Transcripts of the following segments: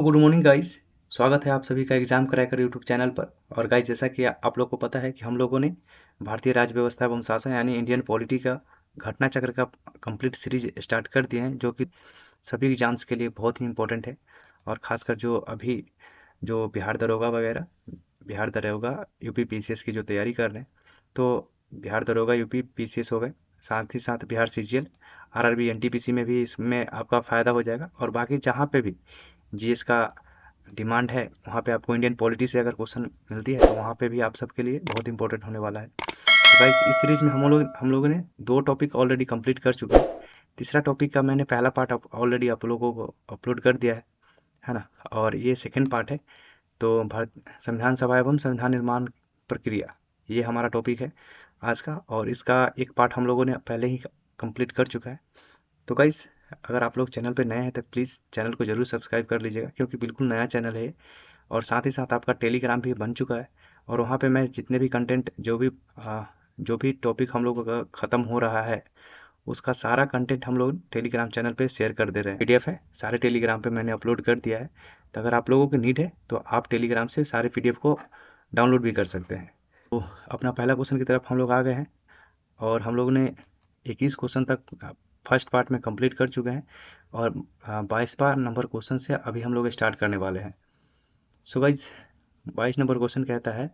Good morning guys. स्वागत है आप सभी का एग्जाम क्रैकर यूट्यूब चैनल पर। और गाइस, जैसा कि आप लोग को पता है कि हम लोगों ने भारतीय राज्य व्यवस्था एवं शासन यानी इंडियन पॉलिटी का घटना चक्र का कंप्लीट सीरीज स्टार्ट कर दिए हैं, जो कि सभी एग्जाम्स के लिए बहुत ही इंपॉर्टेंट है। और खासकर जो अभी जो बिहार दरोगा वगैरह, बिहार दरोगा यूपी पीसीएस की जो तैयारी कर रहे हैं, तो बिहार दरोगा यूपी पीसीएस हो गए, साथ ही साथ बिहार सीजीएल आरआरबी एनटीपीसी में भी इसमें आपका फ़ायदा हो जाएगा। और बाकी जहाँ पे भी जीएस का डिमांड है, वहाँ पे आपको इंडियन पॉलिटी से अगर क्वेश्चन मिलती है, तो वहाँ पे भी आप सबके लिए बहुत इंपॉर्टेंट होने वाला है। तो गाइस, इस सीरीज में हम लोगों ने 2 टॉपिक ऑलरेडी कंप्लीट कर चुके हैं। तीसरा टॉपिक का मैंने पहला पार्ट ऑलरेडी आप लोगों को अपलोड कर दिया है ना। और ये सेकंड पार्ट है। तो भारत संविधान सभा एवं संविधान निर्माण प्रक्रिया, ये हमारा टॉपिक है आज का। और इसका एक पार्ट हम लोगों ने पहले ही कंप्लीट कर चुका है। तो गाइस, अगर आप लोग चैनल पे नए हैं तो प्लीज़ चैनल को जरूर सब्सक्राइब कर लीजिएगा, क्योंकि बिल्कुल नया चैनल है। और साथ ही साथ आपका टेलीग्राम भी बन चुका है। और वहाँ पे मैं जितने भी कंटेंट, जो भी टॉपिक हम लोगों का ख़त्म हो रहा है, उसका सारा कंटेंट हम लोग टेलीग्राम चैनल पे शेयर कर दे रहे हैं। पीडीएफ है, सारे टेलीग्राम पे मैंने अपलोड कर दिया है। तो अगर आप लोगों को नीड है तो आप टेलीग्राम से सारे पीडीएफ को डाउनलोड भी कर सकते हैं। तो अपना पहला क्वेश्चन की तरफ हम लोग आ गए हैं। और हम लोग ने 21 क्वेश्चन तक फर्स्ट पार्ट में कंप्लीट कर चुके हैं। और 22वां नंबर क्वेश्चन से अभी हम लोग स्टार्ट करने वाले हैं। सो गाइज, 22 नंबर क्वेश्चन कहता है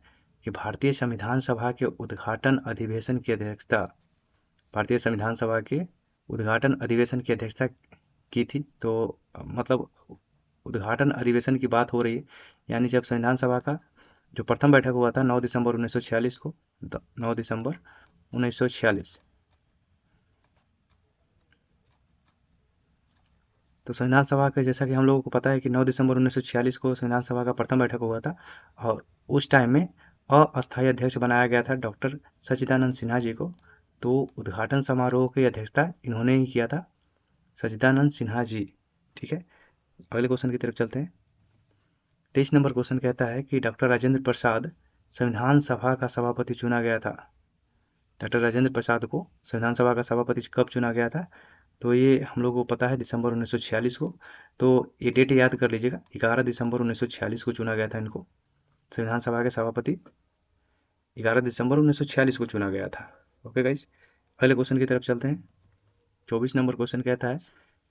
कि भारतीय संविधान सभा के उद्घाटन अधिवेशन की अध्यक्षता, भारतीय संविधान सभा के उद्घाटन अधिवेशन की अध्यक्षता की थी। तो मतलब उद्घाटन अधिवेशन की बात हो रही है, यानी जब संविधान सभा का जो प्रथम बैठक हुआ था 9 दिसंबर 1946 को, 9 दिसंबर 1946। तो संविधान सभा का, जैसा कि हम लोगों को पता है कि 9 दिसंबर 1946 को संविधान सभा का प्रथम बैठक हुआ था। और उस टाइम में अस्थायी अध्यक्ष बनाया गया था डॉक्टर सच्चिदानंद सिन्हा जी को। तो उद्घाटन समारोह की अध्यक्षता इन्होंने ही किया था, सच्चिदानंद सिन्हा जी। ठीक है, अगले क्वेश्चन की तरफ चलते हैं। 23 नंबर क्वेश्चन कहता है कि डॉक्टर राजेंद्र प्रसाद संविधान सभा का सभापति चुना गया था। डॉक्टर राजेंद्र प्रसाद को संविधान सभा का सभापति कब चुना गया था? तो ये हम लोगों को पता है, दिसंबर 1946 को। तो ये डेट याद कर लीजिएगा, 11 दिसंबर 1946 को चुना गया था इनको संविधान सभा के सभापति। 11 दिसंबर 1946 को चुना गया था। ओके गाइस, अगले क्वेश्चन की तरफ चलते हैं। 24 नंबर क्वेश्चन कहता है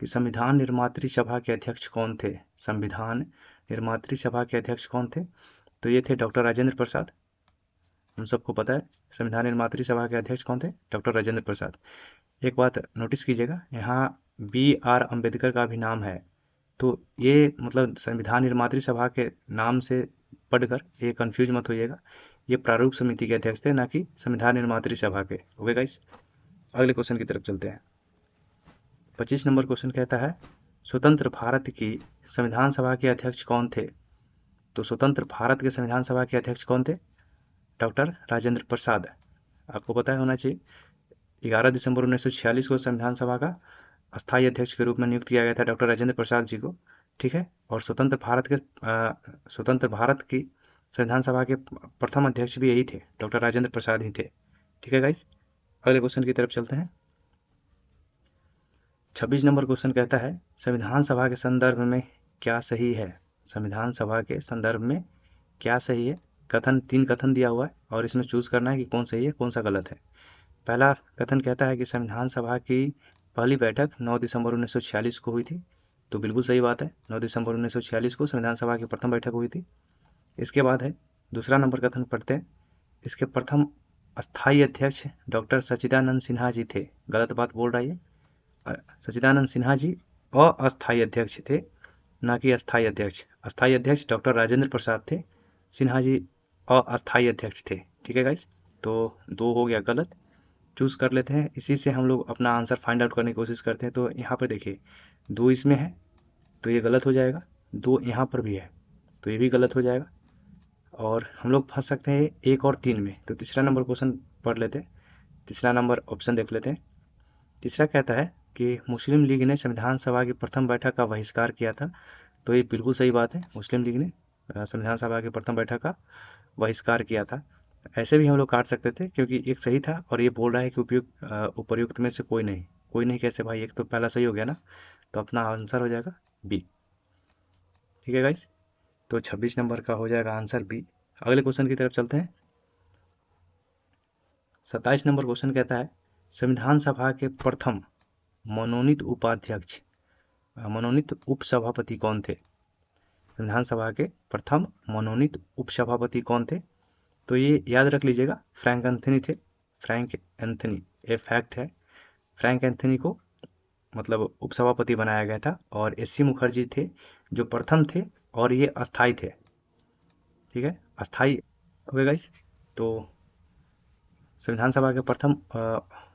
कि संविधान निर्मात्री सभा के अध्यक्ष कौन थे? संविधान निर्मात्री सभा के अध्यक्ष कौन थे? तो ये थे डॉक्टर राजेंद्र प्रसाद। हम सबको पता है संविधान निर्मात्री सभा के अध्यक्ष कौन थे, डॉक्टर राजेंद्र प्रसाद। एक बात नोटिस कीजिएगा, यहाँ BR अम्बेडकर का भी नाम है। तो ये मतलब संविधान निर्मात्री सभा के नाम से पढ़कर ये कंफ्यूज मत होइएगा, ये प्रारूप समिति के अध्यक्ष थे, ना कि संविधान निर्मात्री सभा के। ओके गाइस, अगले क्वेश्चन की तरफ चलते हैं। 25 नंबर क्वेश्चन कहता है स्वतंत्र भारत की संविधान सभा के अध्यक्ष कौन थे? तो स्वतंत्र भारत के संविधान सभा के अध्यक्ष कौन थे? डॉक्टर राजेंद्र प्रसाद। आपको पता है होना चाहिए, 11 दिसंबर 1946 को संविधान सभा का अस्थायी अध्यक्ष के रूप में नियुक्त किया गया था डॉक्टर राजेंद्र प्रसाद जी को। ठीक है, और स्वतंत्र भारत की संविधान सभा के प्रथम अध्यक्ष भी यही थे, डॉक्टर राजेंद्र प्रसाद ही थे। ठीक है गाइस, अगले क्वेश्चन की तरफ चलते हैं। 26 नंबर क्वेश्चन कहता है संविधान सभा के संदर्भ में क्या सही है? संविधान सभा के संदर्भ में क्या सही है? कथन, 3 कथन दिया हुआ है और इसमें चूज करना है कि कौन सही है कौन सा गलत है। पहला कथन कहता है कि संविधान सभा की पहली बैठक 9 दिसंबर 1946 को हुई थी। तो बिल्कुल सही बात है, 9 दिसंबर 1946 को संविधान सभा की प्रथम बैठक हुई थी। इसके बाद है दूसरा नंबर कथन पढ़ते हैं। इसके प्रथम अस्थायी अध्यक्ष डॉक्टर सच्चिदानंद सिन्हा जी थे। गलत बात बोल रहा है, सच्चिदानंद सिन्हा जी अस्थायी अध्यक्ष थे, ना कि अस्थायी अध्यक्ष। अस्थायी अध्यक्ष डॉक्टर राजेंद्र प्रसाद थे, सिन्हा जी अस्थायी अध्यक्ष थे। ठीक है गाइस, तो 2 हो गया गलत, चूज कर लेते हैं। इसी से हम लोग अपना आंसर फाइंड आउट करने की कोशिश करते हैं। तो यहाँ पर देखिए 2 इसमें है, तो ये गलत हो जाएगा। 2 यहाँ पर भी है, तो ये भी गलत हो जाएगा। और हम लोग फंस सकते हैं 1 और 3 में। तो तीसरा नंबर क्वेश्चन पढ़ लेते हैं, तीसरा नंबर ऑप्शन देख लेते हैं। तीसरा कहता है कि मुस्लिम लीग ने संविधान सभा की प्रथम बैठक का बहिष्कार किया था। तो ये बिल्कुल सही बात है, मुस्लिम लीग ने संविधान सभा की प्रथम बैठक का बहिष्कार किया था। ऐसे भी हम लोग काट सकते थे, क्योंकि एक सही था और ये बोल रहा है कि उपर्युक्त में से कोई नहीं। कोई नहीं कैसे भाई, एक तो पहला सही हो गया ना, तो अपना आंसर हो जाएगा बी। ठीक है गाइस, तो 26 नंबर का हो जाएगा आंसर बी। अगले क्वेश्चन की तरफ चलते हैं। 27 नंबर क्वेश्चन कहता है संविधान सभा के प्रथम मनोनीत उपाध्यक्ष मनोनीत उपसभापति कौन थे? संविधान सभा के प्रथम मनोनीत उपसभापति कौन थे? तो ये याद रख लीजिएगा, फ्रैंक एंथनी थे। फ्रैंक एंथनी, ये फैक्ट है। फ्रैंक एंथनी को मतलब उपसभापति बनाया गया था, और एस सी मुखर्जी थे जो प्रथम थे, और ये अस्थाई थे। ठीक है, अस्थाई हो गए गाइस। तो संविधान सभा के प्रथम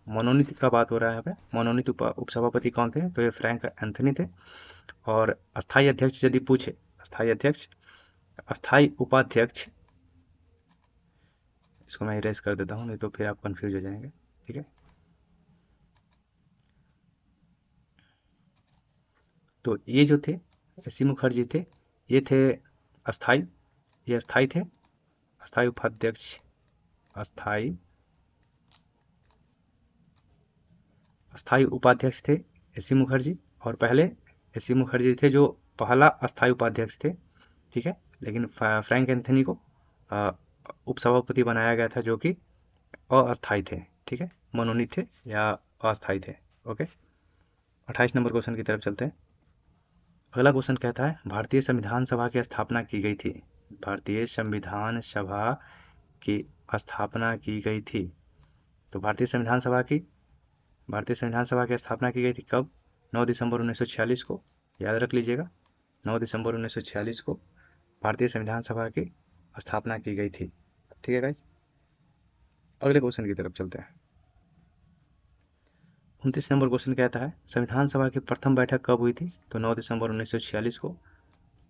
मनोनीत का बात हो रहा है यहाँ पे। मनोनीत उपसभापति कौन थे? तो ये फ्रैंक एंथनी थे। और अस्थाई अध्यक्ष यदि पूछे, अस्थाई अध्यक्ष, अस्थाई उपाध्यक्ष, इसको मैं इरेज कर देता हूँ, नहीं तो फिर आप कंफ्यूज हो जाएंगे। ठीक है, तो ये जो थे एस सी मुखर्जी थे, ये थे अस्थाई, ये अस्थाई थे, अस्थाई उपाध्यक्ष, अस्थाई अस्थाई उपाध्यक्ष थे एस सी मुखर्जी। और पहले एस सी मुखर्जी थे जो पहला अस्थाई उपाध्यक्ष थे। ठीक है, लेकिन फ्रैंक एंथनी को उपसभापति बनाया गया था, जो कि अस्थाई थे। ठीक है, मनोनीत थे या अस्थाई थे। ओके, 28 नंबर क्वेश्चन की तरफ चलते हैं। अगला क्वेश्चन कहता है भारतीय संविधान सभा की स्थापना की गई थी। भारतीय संविधान सभा की स्थापना की गई थी। तो भारतीय संविधान सभा की स्थापना की गई थी कब? 9 दिसंबर 1946 को। याद रख लीजिएगा, 9 दिसंबर 1946 को भारतीय संविधान सभा की स्थापना की गई थी। ठीक है गाइस, अगले क्वेश्चन की तरफ चलते हैं। 29 नंबर क्वेश्चन कहता है संविधान सभा की प्रथम बैठक कब हुई थी? तो 9 दिसंबर 1946 को।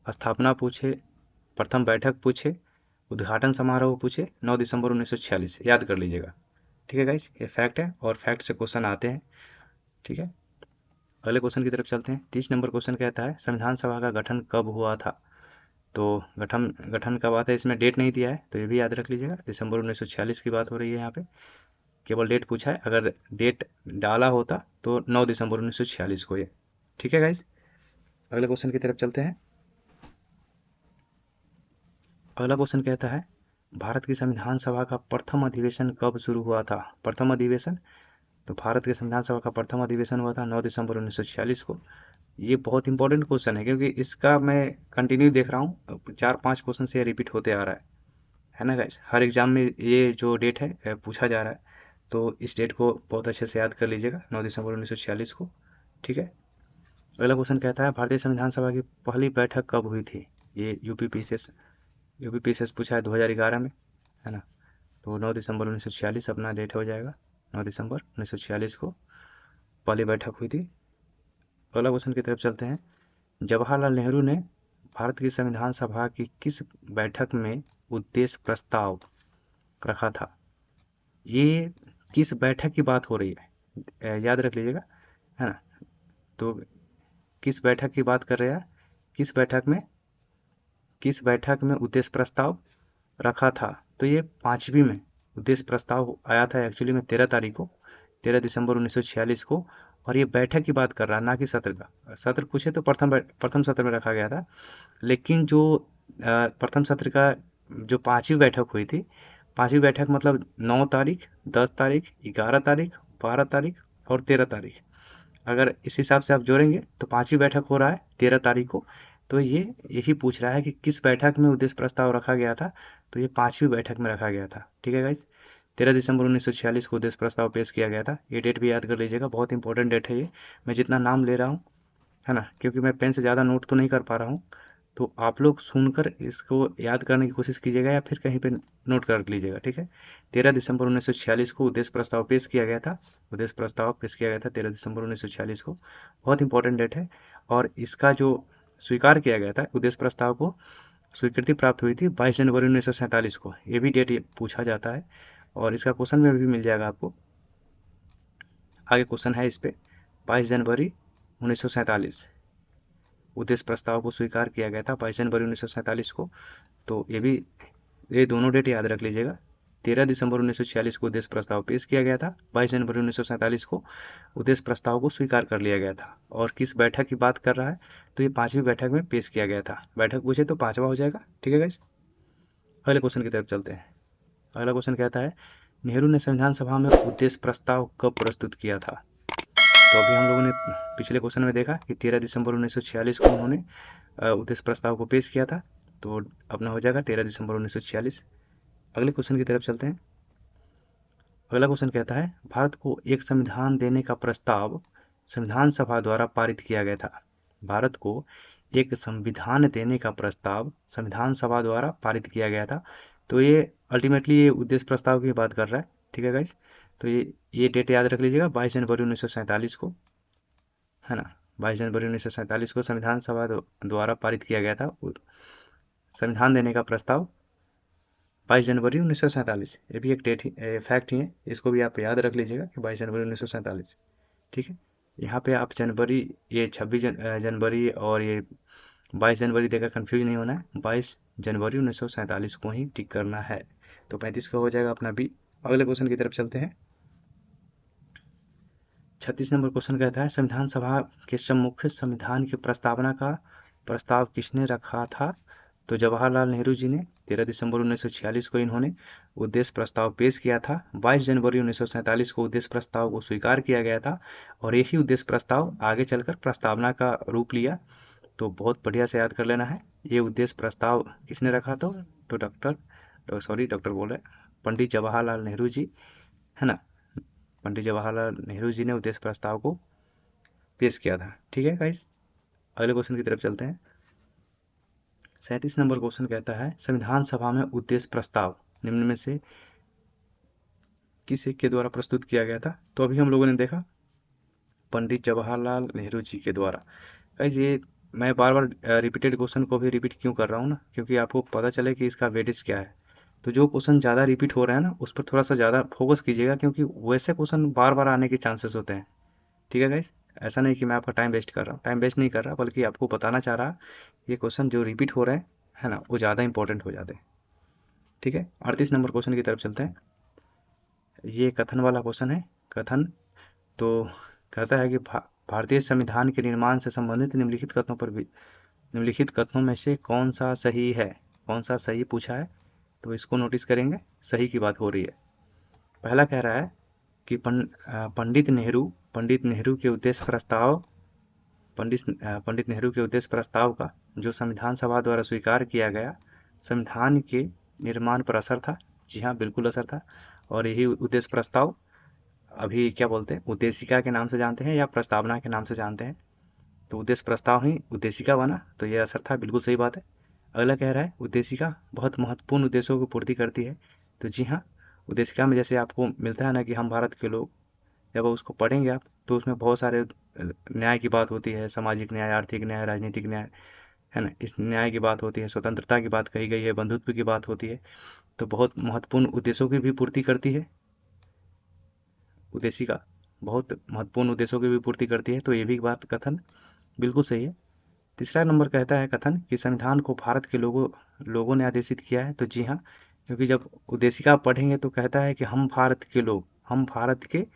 स्थापना पूछे, प्रथम बैठक पूछे, उद्घाटन समारोह पूछे, 9 दिसंबर 1946, याद कर लीजिएगा। ठीक है गाइस, ये फैक्ट है और फैक्ट से क्वेश्चन आते हैं। ठीक है, अगले क्वेश्चन की तरफ चलते हैं। 30 नंबर क्वेश्चन कहता है संविधान सभा का गठन कब हुआ था? तो गठन गठन कब आता है, इसमें डेट नहीं दिया है, तो ये भी याद रख लीजिएगा। दिसंबर 1946 की बात हो रही है यहाँ पे, केवल डेट पूछा है। अगर डेट डाला होता तो 9 दिसंबर 1946 को ये। ठीक है गाइस, अगले क्वेश्चन की तरफ चलते हैं। अगला क्वेश्चन कहता है भारत की संविधान सभा का प्रथम अधिवेशन कब शुरू हुआ था? प्रथम अधिवेशन, तो भारत के संविधान सभा का प्रथम अधिवेशन हुआ था 9 दिसंबर 1946 को। ये बहुत इंपॉर्टेंट क्वेश्चन है, क्योंकि इसका मैं कंटिन्यू देख रहा हूँ, 4-5 क्वेश्चन से रिपीट होते आ रहा है ना गाइस। हर एग्जाम में ये जो डेट है पूछा जा रहा है, तो इस डेट को बहुत अच्छे से याद कर लीजिएगा, 9 दिसंबर 1946 को। ठीक है, अगला क्वेश्चन कहता है भारतीय संविधान सभा की पहली बैठक कब हुई थी? ये यूपीपीसीएस पूछा है 2011 में, है ना। तो 9 दिसंबर 1946 अपना डेट हो जाएगा, 9 दिसंबर 1946 को पहली बैठक हुई थी। अगला क्वेश्चन की तरफ चलते हैं। जवाहरलाल नेहरू ने भारत की संविधान सभा की किस बैठक में उद्देश्य प्रस्ताव रखा था? ये किस बैठक की बात हो रही है, याद रख लीजिएगा, है ना। तो किस बैठक की बात कर रहे हैं, किस बैठक में उद्देश्य प्रस्ताव रखा था? तो ये 5वीं में उद्देश्य प्रस्ताव आया था एक्चुअली में 13 तारीख को, 13 दिसंबर 1946 को। और ये बैठक की बात कर रहा है, ना कि सत्र का। सत्र पूछे तो प्रथम सत्र में रखा गया था, लेकिन जो प्रथम सत्र का जो 5वीं बैठक हुई थी, 5वीं बैठक मतलब 9 तारीख, 10 तारीख, 11 तारीख, 12 तारीख और 13 तारीख। अगर इस हिसाब से आप जोड़ेंगे तो 5वीं बैठक हो रहा है 13 तारीख को। तो ये यही पूछ रहा है कि किस बैठक में उद्देश्य प्रस्ताव रखा गया था? तो ये 5वीं बैठक में रखा गया था। ठीक है गाइज, 13 दिसंबर 1946 को उद्देश्य प्रस्ताव पेश किया गया था। ये डेट भी याद कर लीजिएगा, बहुत इंपॉर्टेंट डेट है ये। मैं जितना नाम ले रहा हूँ, है ना, क्योंकि मैं पेन से ज़्यादा नोट तो नहीं कर पा रहा हूँ, तो आप लोग सुनकर इसको याद करने की कोशिश कीजिएगा, या फिर कहीं पे नोट कर लीजिएगा। ठीक है, 13 दिसंबर 1946 को उद्देश्य प्रस्ताव पेश किया गया था। उद्देश्य प्रस्ताव पेश किया गया था 13 दिसंबर 1946 को, बहुत इंपॉर्टेंट डेट है। और इसका जो स्वीकार किया गया था, उद्देश्य प्रस्ताव को स्वीकृति प्राप्त हुई थी 22 जनवरी 1947 को। ये भी डेट पूछा जाता है, और इसका क्वेश्चन में भी मिल जाएगा आपको। आगे क्वेश्चन है इस पे, 22 जनवरी 1947 उद्देश्य प्रस्ताव को स्वीकार किया गया था 22 जनवरी 1947 को। तो ये दोनों डेट याद रख लीजिएगा। 13 दिसंबर 1946 को उद्देश्य प्रस्ताव पेश किया गया था। 22 जनवरी 1947 को उद्देश्य प्रस्ताव को स्वीकार कर लिया गया था। और किस बैठक की बात कर रहा है, तो ये 5वीं बैठक में पेश किया गया था। बैठक पूछे तो 5वां हो जाएगा। ठीक है गाइस, अगले क्वेश्चन की तरफ चलते हैं। अगला क्वेश्चन कहता है, नेहरू ने संविधान सभा में उद्देश्य प्रस्ताव कब प्रस्तुत किया था। तो अभी हम लोगों ने पिछले क्वेश्चन में देखा कि 13 दिसंबर 1946 को उन्होंने उद्देश्य प्रस्ताव को पेश किया था, तो अपना हो जाएगा 13 दिसंबर 1946। अगले क्वेश्चन की तरफ चलते हैं। अगला क्वेश्चन कहता है, भारत को एक संविधान देने का प्रस्ताव संविधान सभा द्वारा पारित किया गया था। भारत को एक संविधान देने का प्रस्ताव संविधान सभा द्वारा पारित किया गया था। तो ये अल्टीमेटली ये उद्देश्य प्रस्ताव की बात कर रहा है। ठीक है गाइस, तो ये डेट याद रख लीजिएगा, 22 जनवरी 1947 को, है ना। 22 जनवरी 1947 को संविधान सभा द्वारा पारित किया गया था संविधान देने का प्रस्ताव, 22 जनवरी 1947। ये भी एक डेट ही फैक्ट ही है, इसको भी आप याद रख लीजिएगा कि 22 जनवरी 1947। ठीक है, यहाँ पे आप जनवरी, ये 26 जनवरी और ये 22 जनवरी देकर कंफ्यूज नहीं होना है, 22 जनवरी 1947 को ही टिक करना है। तो 35 का हो जाएगा अपना बी। अगले क्वेश्चन की तरफ चलते हैं। 36 नंबर क्वेश्चन कहता है, संविधान सभा के सम्मुख संविधान की प्रस्तावना का प्रस्ताव किसने रखा था। तो जवाहरलाल नेहरू जी ने 13 दिसंबर 1946 को इन्होंने उद्देश्य प्रस्ताव पेश किया था। 22 जनवरी 1947 को उद्देश्य प्रस्ताव को स्वीकार किया गया था और यही उद्देश्य प्रस्ताव आगे चलकर प्रस्तावना का रूप लिया। तो बहुत बढ़िया से याद कर लेना है, ये उद्देश्य प्रस्ताव किसने रखा। तो डॉक्टर बोल रहे, पंडित जवाहरलाल नेहरू जी, है ना। पंडित जवाहरलाल नेहरू जी ने उद्देश्य प्रस्ताव को पेश किया था। ठीक है गाइस, अगले क्वेश्चन की तरफ चलते हैं। 37 नंबर क्वेश्चन कहता है, संविधान सभा में उद्देश्य प्रस्ताव निम्न में से किस एक के द्वारा प्रस्तुत किया गया था। तो अभी हम लोगों ने देखा पंडित जवाहरलाल नेहरू जी के द्वारा। गाइस ये मैं बार बार रिपीटेड क्वेश्चन को भी रिपीट क्यों कर रहा हूँ ना, क्योंकि आपको पता चले कि इसका वेटेज क्या है। तो जो क्वेश्चन ज़्यादा रिपीट हो रहे हैं ना, उस पर थोड़ा सा ज़्यादा फोकस कीजिएगा, क्योंकि वैसे क्वेश्चन बार बार आने के चांसेस होते हैं। ठीक है गाइस, ऐसा नहीं कि मैं आपका टाइम वेस्ट कर रहा हूँ, टाइम वेस्ट नहीं कर रहा, बल्कि आपको बताना चाह रहा ये क्वेश्चन जो रिपीट हो रहे हैं, है ना, वो ज़्यादा इंपॉर्टेंट हो जाते हैं। ठीक है, 38 नंबर क्वेश्चन की तरफ चलते हैं। ये कथन वाला क्वेश्चन है। कथन तो कहता है कि भारतीय संविधान के निर्माण से संबंधित निम्नलिखित कथनों पर भी, निम्नलिखित कथनों में से कौन सा सही है, कौन सा सही पूछा है। तो इसको नोटिस करेंगे, सही की बात हो रही है। पहला कह रहा है कि पंडित नेहरू के उद्देश्य प्रस्ताव, पंडित नेहरू के उद्देश्य प्रस्ताव का जो संविधान सभा द्वारा स्वीकार किया गया संविधान के निर्माण पर असर था। जी हाँ, बिल्कुल असर था। और यही उद्देश्य प्रस्ताव अभी क्या बोलते हैं, उद्देशिका के नाम से जानते हैं या प्रस्तावना के नाम से जानते हैं। तो उद्देश्य प्रस्ताव ही उद्देशिका बना, तो ये असर था, बिल्कुल सही बात है। अगला कह रहा है उद्देशिका बहुत महत्वपूर्ण उद्देश्यों की पूर्ति करती है। तो जी हाँ, उद्देशिका में जैसे आपको मिलता है ना कि हम भारत के लोग, जब उसको पढ़ेंगे आप, तो उसमें बहुत सारे न्याय की बात होती है, सामाजिक न्याय, आर्थिक न्याय, राजनीतिक न्याय, है ना। इस न्याय की बात होती है, स्वतंत्रता की बात कही गई है, बंधुत्व की बात होती है। तो बहुत महत्वपूर्ण उद्देश्यों की भी पूर्ति करती है उद्देशिका, बहुत महत्वपूर्ण उद्देश्यों की भी पूर्ति करती है। तो ये भी बात कथन बिल्कुल सही है। तीसरा नंबर कहता है कथन कि संविधान को भारत के लोगों ने आदेशित किया है। तो जी हाँ, क्योंकि जब उद्देशिका पढ़ेंगे तो कहता है कि हम भारत के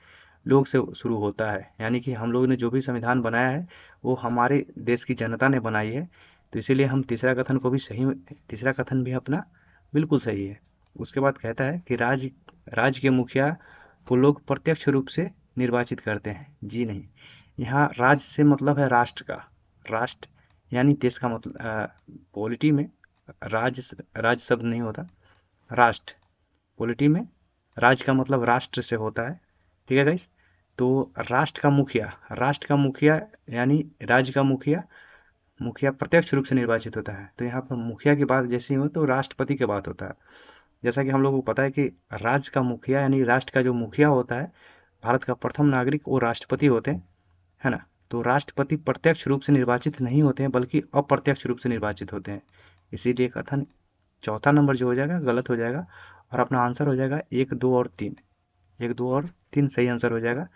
लोग से शुरू होता है, यानी कि हम लोगों ने जो भी संविधान बनाया है वो हमारे देश की जनता ने बनाई है। तो इसीलिए हम तीसरा कथन को भी सही, तीसरा कथन भी अपना बिल्कुल सही है। उसके बाद कहता है कि राज्य के मुखिया को लोग प्रत्यक्ष रूप से निर्वाचित करते हैं। जी नहीं, यहाँ राज्य से मतलब है राष्ट्र का, राष्ट्र यानी देश का मतलब। पॉलिटी में राज्य शब्द नहीं होता, राष्ट्र। पॉलिटी में राज्य का मतलब राष्ट्र से होता है। ठीक है गाइस, तो राष्ट्र का मुखिया यानी राज्य का मुखिया प्रत्यक्ष रूप से निर्वाचित होता है। तो यहाँ पर मुखिया की बात जैसे ही हो तो राष्ट्रपति की बात होता है। जैसा कि हम लोगों को पता है कि राज्य का मुखिया यानी राष्ट्र का जो मुखिया होता है, भारत का प्रथम नागरिक, वो राष्ट्रपति होते हैं, है ना। तो राष्ट्रपति प्रत्यक्ष रूप से निर्वाचित नहीं होते हैं, बल्कि अप्रत्यक्ष रूप से निर्वाचित होते हैं। इसीलिए कथन चौथा नंबर जो हो जाएगा गलत हो जाएगा, और अपना आंसर हो जाएगा 1, 2 और 3। 1, 2 और 3 सही आंसर हो जाएगा।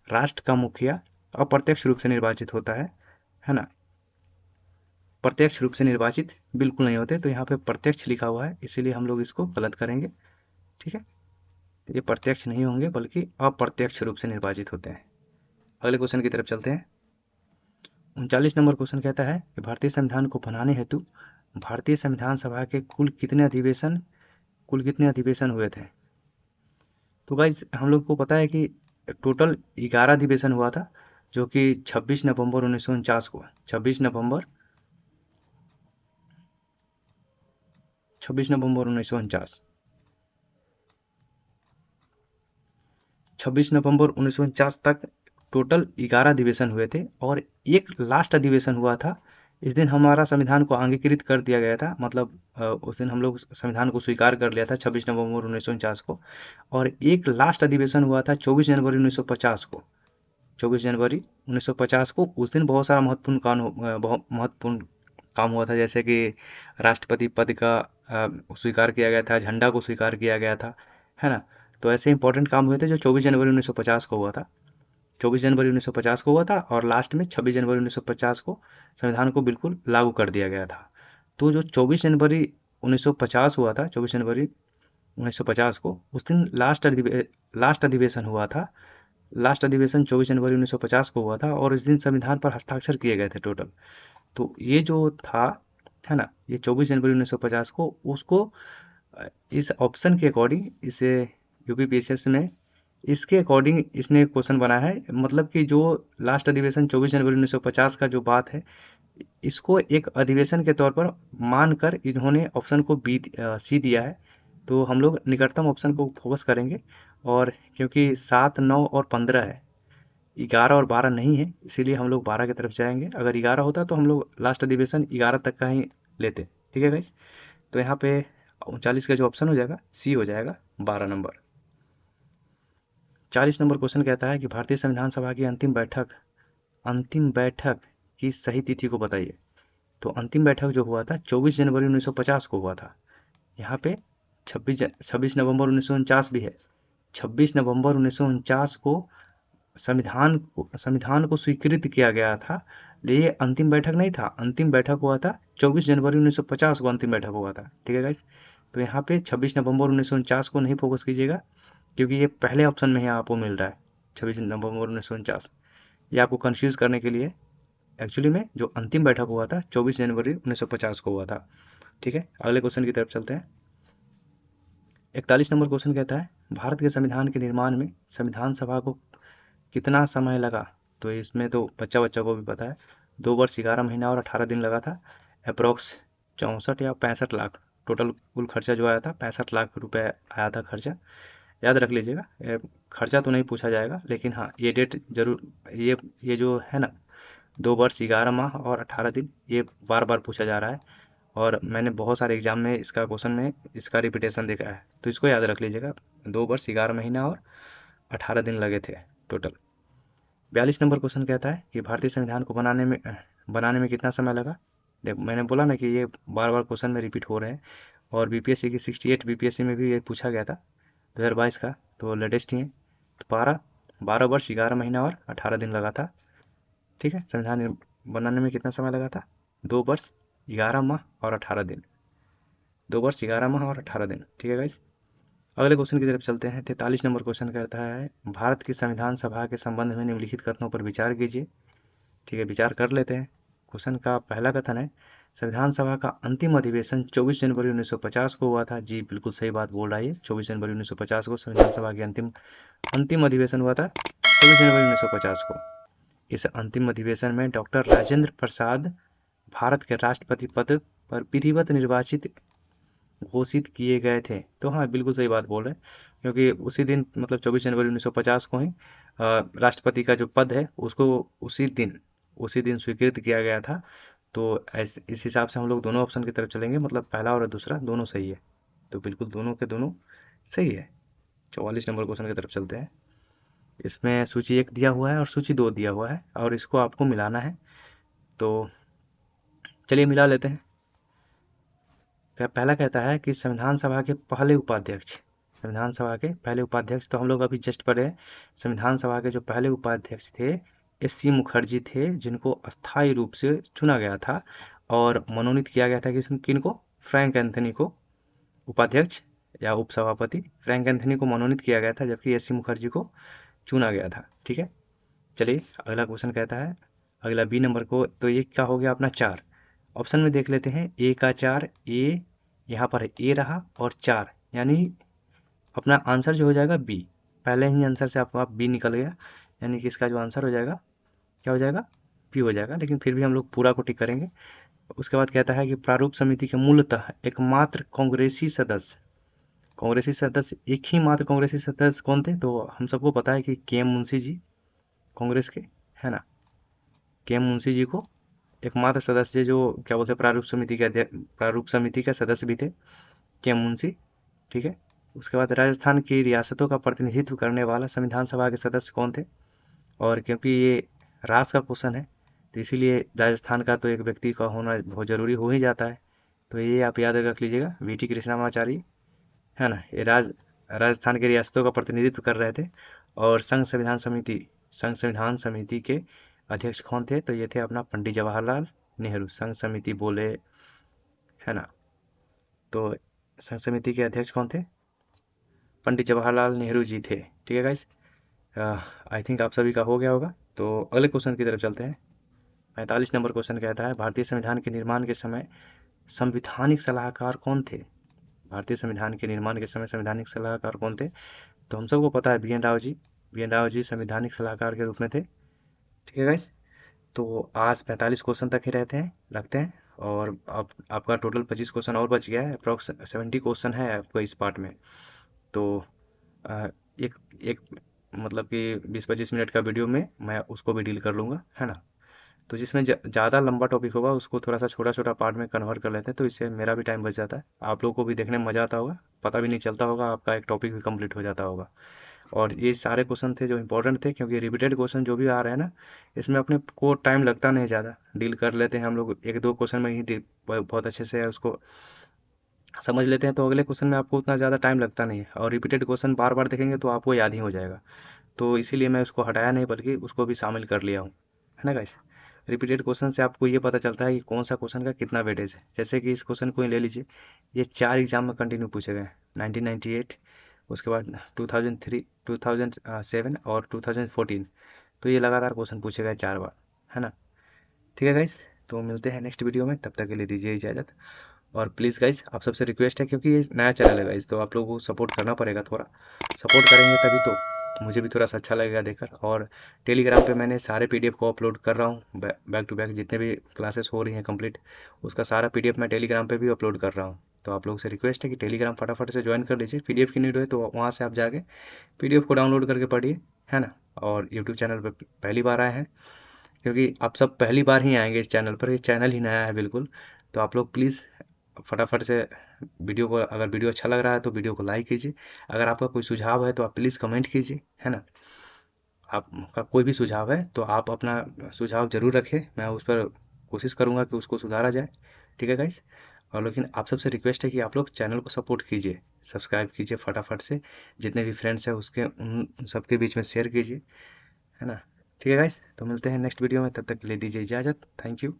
राष्ट्र का मुखिया अप्रत्यक्ष रूप से निर्वाचित होता है ना। प्रत्यक्ष रूप से निर्वाचित बिल्कुल नहीं होते, तो यहाँ पे प्रत्यक्ष लिखा हुआ है, इसीलिए हम लोग इसको गलत करेंगे। ठीक है, तो ये प्रत्यक्ष नहीं होंगे बल्कि अप्रत्यक्ष रूप से निर्वाचित होते हैं। अगले क्वेश्चन की तरफ चलते हैं। 39 नंबर क्वेश्चन कहता है कि भारतीय संविधान को बनाने हेतु भारतीय संविधान सभा के कुल कितने अधिवेशन हुए थे। तो गाइज हम लोग को पता है कि टोटल 11 अधिवेशन हुआ था, जो कि 26 नवंबर 1949 को 26 नवंबर 1949 26 नवंबर 1949 तक टोटल 11 अधिवेशन हुए थे और एक लास्ट अधिवेशन हुआ था। इस दिन हमारा संविधान को अंगीकृत कर दिया गया था, मतलब उस दिन हम लोग संविधान को स्वीकार कर लिया था 26 नवंबर 1949 को। और एक लास्ट अधिवेशन हुआ था 24 जनवरी 1950 को। 24 जनवरी 1950 को उस दिन बहुत सारा बहुत महत्वपूर्ण काम हुआ था, जैसे कि राष्ट्रपति पद का स्वीकार किया गया था, झंडा को स्वीकार किया गया था, है ना। तो ऐसे इंपॉर्टेंट काम हुए थे जो 24 जनवरी 1950 को हुआ था। 24 जनवरी 1950 को हुआ था और लास्ट में 26 जनवरी 1950 को संविधान को बिल्कुल लागू कर दिया गया था। तो जो 24 जनवरी 1950 हुआ था, 24 जनवरी 1950 को उस दिन लास्ट अधिवेशन हुआ था। लास्ट अधिवेशन 24 जनवरी 1950 को हुआ था और इस दिन संविधान पर हस्ताक्षर किए गए थे टोटल। तो ये जो था, है ना, ये 24 जनवरी 1950 को उसको इस ऑप्शन के अकॉर्डिंग इसे यूपीपीएससी में इसके अकॉर्डिंग इसने क्वेश्चन बना है। मतलब कि जो लास्ट अधिवेशन 24 जनवरी 1950 का जो बात है, इसको एक अधिवेशन के तौर पर मानकर इन्होंने ऑप्शन को सी दिया है। तो हम लोग निकटतम ऑप्शन को फोकस करेंगे, और क्योंकि 7, 9 और 15 है, 11 और 12 नहीं है, इसीलिए हम लोग 12 की तरफ जाएंगे। अगर 11 होता तो हम लोग लास्ट अधिवेशन 11 तक का ही लेते। ठीक है गाइस। तो यहाँ पे 39 का जो ऑप्शन हो जाएगा सी हो जाएगा, 12 नंबर। 40 नंबर क्वेश्चन कहता है कि भारतीय संविधान सभा की अंतिम बैठक की सही तिथि को बताइए। तो अंतिम बैठक जो हुआ था 24 जनवरी 1950 को हुआ था। यहाँ पे 26 नवंबर 1949 भी है। 26 नवंबर 1949 को संविधान को स्वीकृत किया गया था। ये अंतिम बैठक नहीं था, अंतिम बैठक हुआ था 24 जनवरी 1950 को अंतिम बैठक हुआ था। ठीक है गाइस। तो यहाँ पे 26 नवंबर 1949 को नहीं फोकस कीजिएगा, क्योंकि ये पहले ऑप्शन में ही आपको मिल रहा है 26 नवंबर 1949। ये आपको कंफ्यूज करने के लिए, एक्चुअली में जो अंतिम बैठक हुआ था 24 जनवरी 1950 को हुआ था। ठीक है, अगले क्वेश्चन की तरफ चलते हैं। 41 नंबर क्वेश्चन कहता है भारत के संविधान के निर्माण में संविधान सभा को कितना समय लगा। तो इसमें तो बच्चा बच्चा को भी पता है, 2 वर्ष 11 महीना और 18 दिन लगा था। अप्रोक्स 64 या 65 लाख टोटल कुल खर्चा जो आया था, 65 लाख रुपए आया था खर्चा। याद रख लीजिएगा, खर्चा तो नहीं पूछा जाएगा, लेकिन हाँ ये डेट जरूर, ये जो है ना 2 वर्ष 11 माह और 18 दिन, ये बार बार पूछा जा रहा है और मैंने बहुत सारे एग्जाम में इसका क्वेश्चन में इसका रिपीटेशन देखा है, तो इसको याद रख लीजिएगा। 2 वर्ष 11 महीना और 18 दिन लगे थे टोटल। 42 नंबर क्वेश्चन कहता है कि भारतीय संविधान को बनाने में कितना समय लगा। देखो मैंने बोला ना कि ये बार बार क्वेश्चन में रिपीट हो रहे हैं, और बीपीएससी की 68 बीपीएससी में भी ये पूछा गया था 2022 का, तो लेटेस्ट ही है। तो 12 वर्ष 11 महीना और 18 दिन लगा था। ठीक है, संविधान बनाने में कितना समय लगा था, 2 वर्ष 11 माह और 18 दिन। 2 वर्ष 11 माह और 18 दिन। ठीक है गाइस। अगले क्वेश्चन की तरफ चलते हैं। 43 नंबर क्वेश्चन कहता है भारत की संविधान सभा के संबंध में निम्नलिखित कथनों पर विचार कीजिए। ठीक है, विचार कर लेते हैं। क्वेश्चन का पहला कथन है संविधान सभा का अंतिम अधिवेशन 24 जनवरी 1950 को हुआ था। जी बिल्कुल सही बात बोल रहा है। 24 जनवरी 1950 को संविधान सभा के अंतिम अधिवेशन हुआ था 24 जनवरी 1950 को। इस अंतिम अधिवेशन में डॉक्टर राजेंद्र प्रसाद भारत के राष्ट्रपति पद पर विधिवत निर्वाचित घोषित किए गए थे। तो हाँ बिल्कुल सही बात बोल रहे हैं, क्योंकि उसी दिन मतलब 24 जनवरी 1950 को ही राष्ट्रपति का जो पद है उसको उसी दिन स्वीकृत किया गया था। तो इस हिसाब से हम लोग दोनों ऑप्शन की तरफ चलेंगे, मतलब पहला और दूसरा दोनों सही है। तो बिल्कुल दोनों के दोनों सही है। 44 नंबर क्वेश्चन की तरफ चलते हैं। इसमें सूची 1 दिया हुआ है और सूची 2 दिया हुआ है और इसको आपको मिलाना है। तो चलिए मिला लेते हैं। पहला कहता है कि संविधान सभा के पहले उपाध्यक्ष, तो हम लोग अभी जस्ट पढ़े संविधान सभा के जो पहले उपाध्यक्ष थे एस.सी. मुखर्जी थे, जिनको अस्थायी रूप से चुना गया था और मनोनीत किया गया था कि किनको, फ्रैंक एंथनी को उपाध्यक्ष या उपसभापति फ्रैंक एंथनी को मनोनीत किया गया था, जबकि एस सी मुखर्जी को चुना गया था। ठीक है, चलिए अगला क्वेश्चन कहता है, अगला बी नंबर को, तो ये क्या हो गया अपना 4। ऑप्शन में देख लेते हैं, ए का 4, ए यहाँ पर ए रहा और 4, यानी अपना आंसर जो हो जाएगा बी। पहले ही आंसर से आपका बी निकल गया, यानी कि इसका जो आंसर हो जाएगा क्या हो जाएगा, बी हो जाएगा, लेकिन फिर भी हम लोग पूरा को टिक करेंगे। उसके बाद कहता है कि प्रारूप समिति के मूलतः एकमात्र कांग्रेसी सदस्य एक ही मात्र कांग्रेसी सदस्य कौन थे, तो हम सबको पता है कि के एम मुंशी जी कांग्रेस के, है ना। के एम मुंशी जी को एकमात्र सदस्य जो क्या बोलते हैं प्रारूप समिति के सदस्य भी थे, के एम मुंशी। ठीक है, उसके बाद राजस्थान की रियासतों का प्रतिनिधित्व करने वाला संविधान सभा के सदस्य कौन थे, और क्योंकि ये राष्ट्र का क्वेश्चन है तो इसीलिए राजस्थान का तो एक व्यक्ति का होना बहुत जरूरी हो ही जाता है, तो ये आप याद रख लीजिएगा, वी टी कृष्णामाचारी, है ना। ये राजस्थान की रियासतों का प्रतिनिधित्व कर रहे थे। और संघ संविधान समिति के अध्यक्ष कौन थे, तो ये थे अपना पंडित जवाहरलाल नेहरू, संघ समिति बोले, है ना। तो संघ समिति के अध्यक्ष कौन थे, पंडित जवाहरलाल नेहरू जी थे। ठीक है गाइस, आई थिंक आप सभी का हो गया होगा। तो अगले क्वेश्चन की तरफ चलते हैं। 45 नंबर क्वेश्चन कहता है, भारतीय संविधान के निर्माण के समय संविधानिक सलाहकार कौन थे। भारतीय संविधान के निर्माण के समय संवैधानिक सलाहकार कौन थे, तो हम सबको पता है B N Rao ji. B N Rao ji संवैधानिक सलाहकार के रूप में थे। ठीक है गाइस, तो आज 45 क्वेश्चन तक ही रहते हैं रखते हैं, और अब आपका टोटल 25 क्वेश्चन और बच गया है, अप्रॉक्स 70 क्वेश्चन है आपको इस पार्ट में। तो अ, एक एक मतलब कि 20-25 मिनट का वीडियो में मैं उसको भी डील कर लूँगा, है ना। तो जिसमें ज़्यादा लंबा टॉपिक होगा उसको थोड़ा सा छोटा छोटा पार्ट में कन्वर्ट कर लेते हैं, तो इससे मेरा भी टाइम बच जाता है, आप लोगों को भी देखने में मज़ा आता होगा, पता भी नहीं चलता होगा, आपका एक टॉपिक भी कंप्लीट हो जाता होगा। और ये सारे क्वेश्चन थे जो इंपॉर्टेंट थे, क्योंकि रिपीटेड क्वेश्चन जो भी आ रहे हैं ना, इसमें अपने को टाइम लगता नहीं ज़्यादा, डील कर लेते हैं हम लोग, एक दो क्वेश्चन में ही बहुत अच्छे से उसको समझ लेते हैं, तो अगले क्वेश्चन में आपको उतना ज़्यादा टाइम लगता नहीं है, और रिपीटेड क्वेश्चन बार बार देखेंगे तो आपको याद ही हो जाएगा। तो इसीलिए मैं उसको हटाया नहीं, बल्कि उसको भी शामिल कर लिया हूँ, है ना गाइस। रिपीटेड क्वेश्चन से आपको ये पता चलता है कि कौन सा क्वेश्चन का कितना वेटेज है। जैसे कि इस क्वेश्चन को ही ले लीजिए, ये 4 एग्जाम में कंटिन्यू पूछे गए, 1998, उसके बाद 2003, 2007 और 2014, तो ये लगातार क्वेश्चन पूछे गए 4 बार, है ना। ठीक है गाइस, तो मिलते हैं नेक्स्ट वीडियो में, तब तक के लिए दीजिए इजाज़त। और प्लीज़ गाइस, आप सबसे रिक्वेस्ट है, क्योंकि ये नया चैनल है गाइस, तो आप लोगों को सपोर्ट करना पड़ेगा, थोड़ा सपोर्ट करेंगे तभी तो मुझे भी थोड़ा सा अच्छा लगेगा देखकर। और टेलीग्राम पे मैंने सारे पीडीएफ को अपलोड कर रहा हूँ, बैक टू बैक जितने भी क्लासेस हो रही हैं कंप्लीट, उसका सारा पीडीएफ मैं टेलीग्राम पे भी अपलोड कर रहा हूँ। तो आप लोगों से रिक्वेस्ट है कि टेलीग्राम फटाफट से ज्वाइन कर लीजिए, पीडीएफ की नीड है तो वहाँ से आप जाके पीडीएफ को डाउनलोड करके पढ़िए, है ना। और यूट्यूब चैनल पर पहली बार आए हैं, क्योंकि आप सब पहली बार ही आएंगे इस चैनल पर, ये चैनल ही नया है बिल्कुल, तो आप लोग प्लीज़ फटाफट से वीडियो को, अगर वीडियो अच्छा लग रहा है तो वीडियो को लाइक कीजिए, अगर आपका कोई सुझाव है तो आप प्लीज़ कमेंट कीजिए, है ना। आपका कोई भी सुझाव है तो आप अपना सुझाव ज़रूर रखें, मैं उस पर कोशिश करूँगा कि उसको सुधारा जाए। ठीक है गाइस, और लेकिन आप सबसे रिक्वेस्ट है कि आप लोग चैनल को सपोर्ट कीजिए, सब्सक्राइब कीजिए फटाफट से, जितने भी फ्रेंड्स हैं उसके उन सबके बीच में शेयर कीजिए, है ना। ठीक है गाइस, तो मिलते हैं नेक्स्ट वीडियो में, तब तक के लिए दीजिए इजाज़त, थैंक यू।